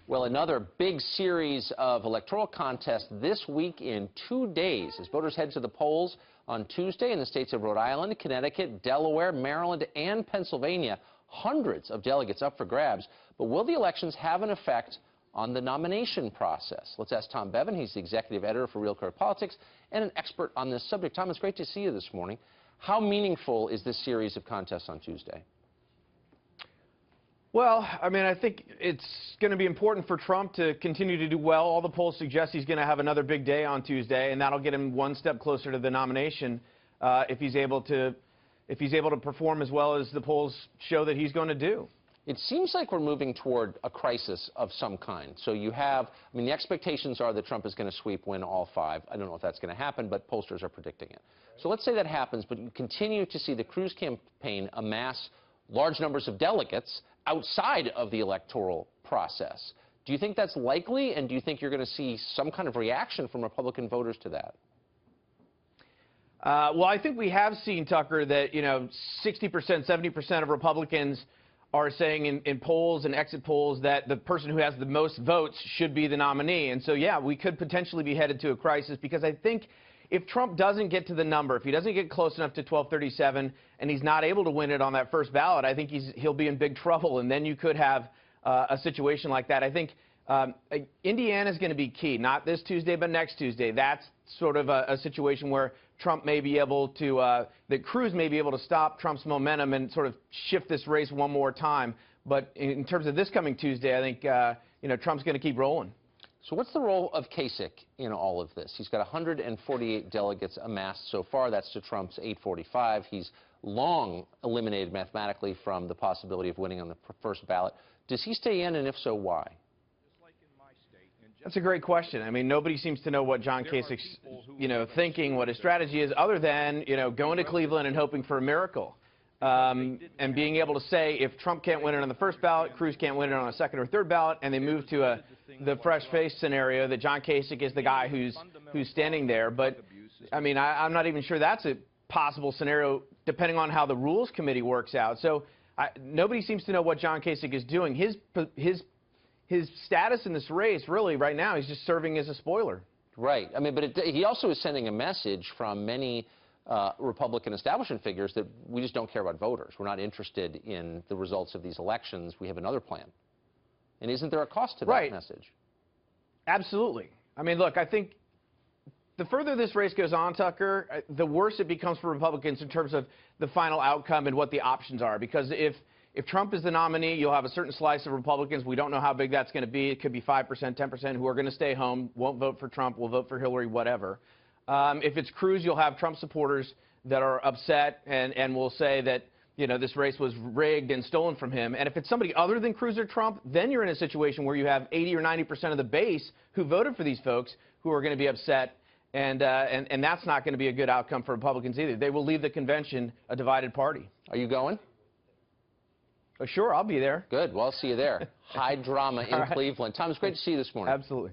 Well, another big series of electoral contests this week in 2 days as voters head to the polls on Tuesday in the states of Rhode Island, Connecticut, Delaware, Maryland, and Pennsylvania. Hundreds of delegates up for grabs. But will the elections have an effect on the nomination process? Let's ask Tom Bevan. He's the executive editor for RealClearPolitics and an expert on this subject. Tom, it's great to see you this morning. How meaningful is this series of contests on Tuesday? Well, I mean, I think it's going to be important for Trump to continue to do well. All the polls suggest he's going to have another big day on Tuesday, and that'll get him one step closer to the nomination if he's able to perform as well as the polls show that he's going to do. It seems like we're moving toward a crisis of some kind. So you have, I mean, the expectations are that Trump is going to win all 5. I don't know if that's going to happen, but pollsters are predicting it. So let's say that happens, but you continue to see the Cruz campaign amass large numbers of delegates outside of the electoral process. Do you think that's likely, and do you think you're going to see some kind of reaction from Republican voters to that? Well, I think we have seen, Tucker, that, 60%, 70% of Republicans are saying in polls and exit polls that the person who has the most votes should be the nominee. And so, yeah, we could potentially be headed to a crisis, because I think if Trump doesn't get to the number, if he doesn't get close enough to 1237 and he's not able to win it on that first ballot, I think he'll be in big trouble, and then you could have a situation like that. I think Indiana is going to be key, not this Tuesday, but next Tuesday. That's sort of a situation where Trump may be able to, that Cruz may be able to stop Trump's momentum and sort of shift this race one more time. But in terms of this coming Tuesday, I think, Trump's going to keep rolling. So what's the role of Kasich in all of this? He's got 148 delegates amassed so far. That's to Trump's 845. He's long eliminated mathematically from the possibility of winning on the first ballot. Does he stay in, and if so, why? That's a great question. I mean, nobody seems to know what John Kasich's, thinking, what his strategy is, other than, going to Cleveland and hoping for a miracle. And being able to say, if Trump can't win it on the first ballot, Cruz can't win it on a second or third ballot, and they move to the fresh face scenario, that John Kasich is the guy who's standing there. But, I mean, I'm not even sure that's a possible scenario, depending on how the Rules Committee works out. So nobody seems to know what John Kasich is doing. His status in this race, really, right now, he's just serving as a spoiler. Right. I mean, but he also is sending a message from many Republican establishment figures that we just don't care about voters. We're not interested in the results of these elections. We have another plan. And isn't there a cost to that message? Absolutely. I mean, look, I think the further this race goes on, Tucker, the worse it becomes for Republicans in terms of the final outcome and what the options are. Because if Trump is the nominee, you'll have a certain slice of Republicans. We don't know how big that's going to be. It could be 5%, 10% who are going to stay home, won't vote for Trump, will vote for Hillary, whatever. If it's Cruz, you'll have Trump supporters that are upset and will say that, this race was rigged and stolen from him. And if it's somebody other than Cruz or Trump, then you're in a situation where you have 80 or 90% of the base who voted for these folks who are going to be upset. And that's not going to be a good outcome for Republicans either. They will leave the convention a divided party. Are you going? Oh, sure, I'll be there. Good. Well, I'll see you there. High drama in Cleveland. Tom, it's great to see you this morning. Absolutely.